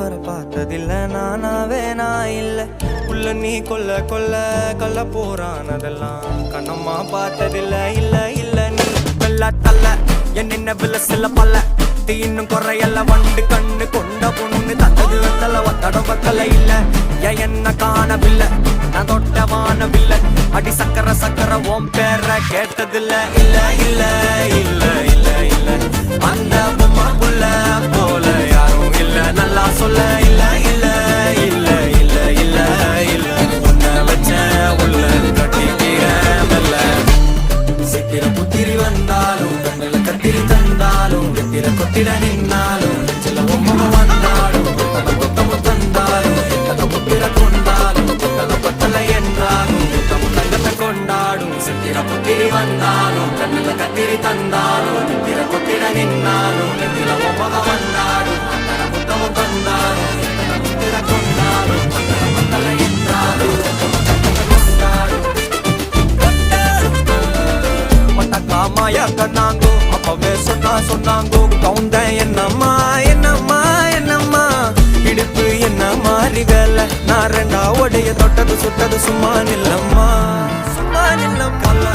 மாற பார்த்ததில்ல நானாவே நான் இல்ல உள்ள நீ கொல்ல கொல்ல கள்ள போறான் அதெல்லாம் கண்ணம்மா பார்த்ததில்ல இல்ல இல்ல நீ வெள்ள தள்ள என்ன வில சில பல்ல இன்னும் குறையல்ல வண்டு கண்ணு கொண்ட பொண்ணு தந்தது வெத்தல ஒத்தடம் பத்தல இல்ல என்ன காணவில்லை நான் தொட்ட வானவில்லை அடி சக்கர சக்கர ஓம் பேர கேட்டதில்ல இல்ல இல்ல இல்ல இல்ல இல்ல அந்த பொம்மாக்குள்ள போல யாரும் இல்ல நல்லா சொல்ல இல்ல இல்ல இல்ல இல்ல இல்ல இல்ல உன்னை வச்ச உள்ள கட்டிக்கிறேன் மெல்ல சித்திர புத்திரி வந்தாலும் கண்ணில் கத்திரி தந்தாலும் கத்திர கொத்திட நின்னாலும் சில பொம்மை வந்தாலும் கொத்தமும் தந்தாலும் புத்திர கொண்டாலும் கொத்தலை என்றாலும் தங்கத்தை கொண்டாடும் சித்திர புத்திரி வந்தாலும் கண்ணில் கத்திரி தந்தாலும் கத்திர கொத்திட நின்னாலும் கத்திர பொம்மை வந்தாலும் புத்தமும் தந்தாலும் புத்திர கொண்டாடும் கொத்தலை என்றாலும் மாயா கண்ணாங்கோ அப்பவே சொன்னாங்கோ கவுந்தேன் என்னம்மா என்னம்மா என்னம்மா இடுப்பு என்ன மாறி வேலை நான் ரெண்டா உடைய தொட்டது சுட்டது சும்மா நில்லம்மா கல்ல